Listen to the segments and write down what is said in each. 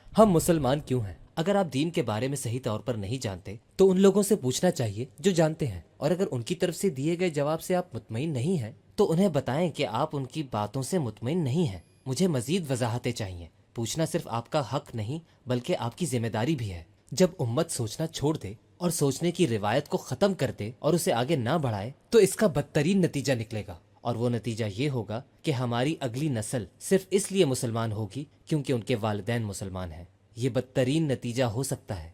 हम मुसलमान क्यों हैं? अगर आप दीन के बारे में सही तौर पर नहीं जानते तो उन लोगों से पूछना चाहिए जो जानते हैं, और अगर उनकी तरफ से दिए गए जवाब से आप मुतमईन नहीं हैं तो उन्हें बताएं कि आप उनकी बातों से मुतमईन नहीं हैं। मुझे मजीद वजाहतें चाहिए। पूछना सिर्फ आपका हक नहीं बल्कि आपकी जिम्मेदारी भी है। जब उम्मत सोचना छोड़ दे और सोचने की रिवायत को ख़त्म कर दे और उसे आगे ना बढ़ाए तो इसका बदतरीन नतीजा निकलेगा, और वो नतीजा ये होगा कि हमारी अगली नस्ल सिर्फ इसलिए मुसलमान होगी क्योंकि उनके वालिदैन मुसलमान हैं। ये बदतरीन नतीजा हो सकता है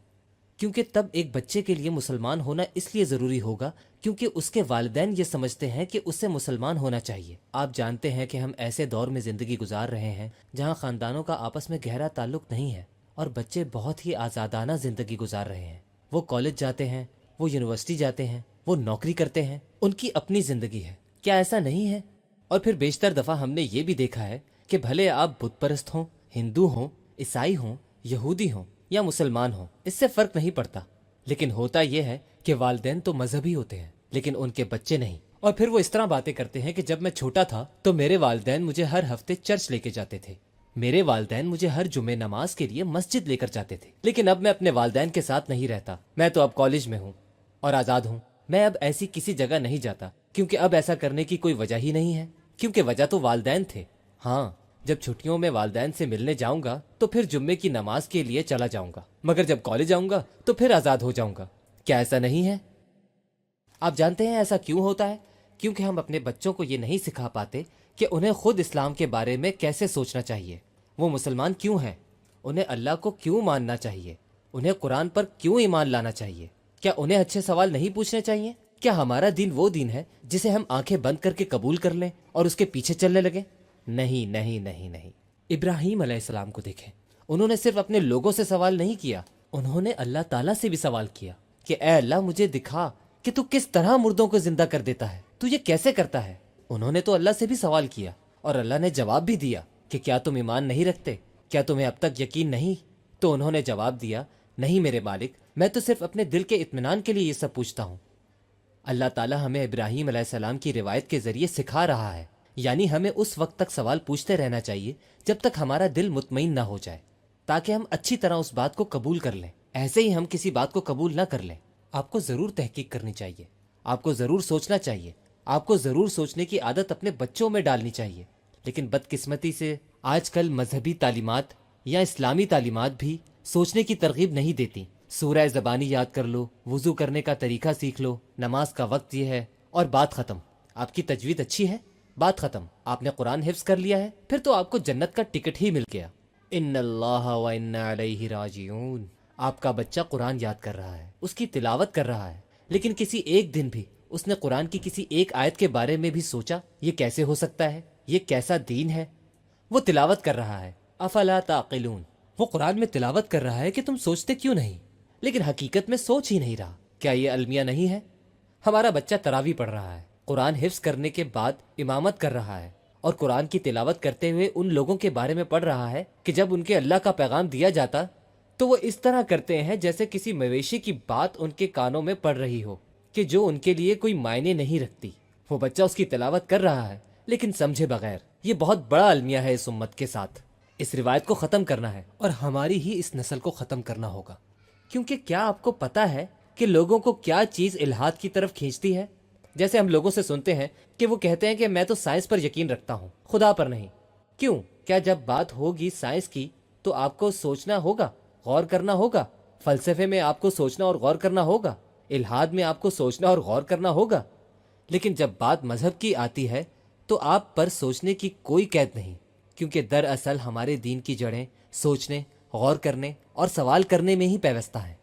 क्योंकि तब एक बच्चे के लिए मुसलमान होना इसलिए ज़रूरी होगा क्योंकि उसके वालिदैन ये समझते हैं कि उसे मुसलमान होना चाहिए। आप जानते हैं कि हम ऐसे दौर में ज़िंदगी गुजार रहे हैं जहाँ ख़ानदानों का आपस में गहरा ताल्लुक नहीं है और बच्चे बहुत ही आज़ादाना ज़िंदगी गुजार रहे हैं। वो कॉलेज जाते हैं, वो यूनिवर्सिटी जाते हैं, वो नौकरी करते हैं, उनकी अपनी ज़िंदगी है। क्या ऐसा नहीं है? और फिर बेशतर दफ़ा हमने ये भी देखा है कि भले आप बुत परस्त हों, हिंदू हों, ईसाई हों, यहूदी हों या मुसलमान हों, इससे फ़र्क नहीं पड़ता। लेकिन होता यह है कि वालिदैन तो मजहबी होते हैं लेकिन उनके बच्चे नहीं। और फिर वो इस तरह बातें करते हैं कि जब मैं छोटा था तो मेरे वालिदैन मुझे हर हफ्ते चर्च लेके जाते थे, मेरे वालिदैन मुझे हर जुमे नमाज के लिए मस्जिद लेकर जाते थे। लेकिन अब मैं अपने वालिदैन के साथ नहीं रहता। मैं तो अब कॉलेज में हूँ और आज़ाद हूँ। मैं अब ऐसी किसी जगह नहीं जाता क्योंकि अब ऐसा करने की कोई वजह ही नहीं है, क्योंकि वजह तो वालिदैन थे। हाँ, जब छुट्टियों में वालिदैन से मिलने जाऊंगा तो फिर जुम्मे की नमाज के लिए चला जाऊंगा, मगर जब कॉलेज आऊंगा तो फिर आज़ाद हो जाऊंगा। क्या ऐसा नहीं है? आप जानते हैं ऐसा क्यों होता है? क्योंकि हम अपने बच्चों को ये नहीं सिखा पाते कि उन्हें खुद इस्लाम के बारे में कैसे सोचना चाहिए, वो मुसलमान क्यों हैं, उन्हें अल्लाह को क्यों मानना चाहिए, उन्हें कुरान पर क्यों ईमान लाना चाहिए। क्या उन्हें अच्छे सवाल नहीं पूछने चाहिए? क्या हमारा दीन वो दीन है जिसे हम आंखें बंद करके कबूल कर लें और उसके पीछे चलने लगें? नहीं नहीं नहीं नहीं। इब्राहीम अलैहिस्सलाम को देखें, उन्होंने सिर्फ अपने लोगों से सवाल नहीं किया, उन्होंने अल्लाह ताला से भी सवाल किया कि ए अल्लाह, मुझे दिखा कि तू किस तरह मुर्दों को जिंदा कर देता है, तू ये कैसे करता है। उन्होंने तो अल्लाह से भी सवाल किया और अल्लाह ने जवाब भी दिया कि क्या तुम ईमान नहीं रखते, क्या तुम्हें अब तक यकीन नहीं? तो उन्होंने जवाब दिया, नहीं मेरे मालिक, मैं तो सिर्फ अपने दिल के इत्मीनान के लिए ये सब पूछता हूँ। अल्लाह ताला हमें इब्राहीम अलैहिस्सलाम की रिवायत के जरिए सिखा रहा है, यानी हमें उस वक्त तक सवाल पूछते रहना चाहिए जब तक हमारा दिल मुतमईन ना हो जाए, ताकि हम अच्छी तरह उस बात को कबूल कर लें। ऐसे ही हम किसी बात को कबूल ना कर लें। आपको ज़रूर तहकीक करनी चाहिए, आपको ज़रूर सोचना चाहिए, आपको ज़रूर सोचने की आदत अपने बच्चों में डालनी चाहिए। लेकिन बदकिस्मती से आजकल मजहबी तालीमात या इस्लामी तालीमात भी सोचने की तरगीब नहीं देती। सूरह ज़बानी याद कर लो, वुज़ू करने का तरीका सीख लो, नमाज का वक्त ये है और बात ख़त्म। आपकी तजवीद अच्छी है, बात ख़त्म। आपने कुरान हिफ्ज़ कर लिया है, फिर तो आपको जन्नत का टिकट ही मिल गया। इन्नल्लाह व इन्ना अलैहि राजिऊन। आपका बच्चा कुरान याद कर रहा है, उसकी तिलावत कर रहा है, लेकिन किसी एक दिन भी उसने कुरान की किसी एक आयत के बारे में भी सोचा ये कैसे हो सकता है, ये कैसा दीन है? वो तिलावत कर रहा है, अफला ताक़िलून। वो कुरान में तिलावत कर रहा है कि तुम सोचते क्यों नहीं, लेकिन हकीकत में सोच ही नहीं रहा। क्या ये अलमिया नहीं है? हमारा बच्चा तरावी पढ़ रहा है, कुरान हिफ्ज़ करने के बाद इमामत कर रहा है और कुरान की तिलावत करते हुए उन लोगों के बारे में पढ़ रहा है कि जब उनके अल्लाह का पैगाम दिया जाता तो वो इस तरह करते हैं जैसे किसी मवेशी की बात उनके कानों में पड़ रही हो कि जो उनके लिए कोई मायने नहीं रखती। वो बच्चा उसकी तिलावत कर रहा है लेकिन समझे बगैर। ये बहुत बड़ा अलमिया है इस उम्मत के साथ। इस रिवायत को ख़त्म करना है और हमारी ही इस नस्ल को ख़त्म करना होगा। क्योंकि क्या आपको पता है कि लोगों को क्या चीज़ इल्हाद की तरफ खींचती है? जैसे हम लोगों से सुनते हैं कि वो कहते हैं कि मैं तो साइंस पर यकीन रखता हूँ, खुदा पर नहीं। क्यों? क्या जब बात होगी साइंस की तो आपको सोचना होगा, गौर करना होगा। फ़लसफ़े में आपको सोचना और गौर करना होगा, इल्हाद में आपको सोचना और गौर करना होगा। लेकिन जब बात मज़हब की आती है तो आप पर सोचने की कोई कैद नहीं, क्योंकि दरअसल हमारे दीन की जड़ें सोचने, गौर करने और सवाल करने में ही पैवस्ता है।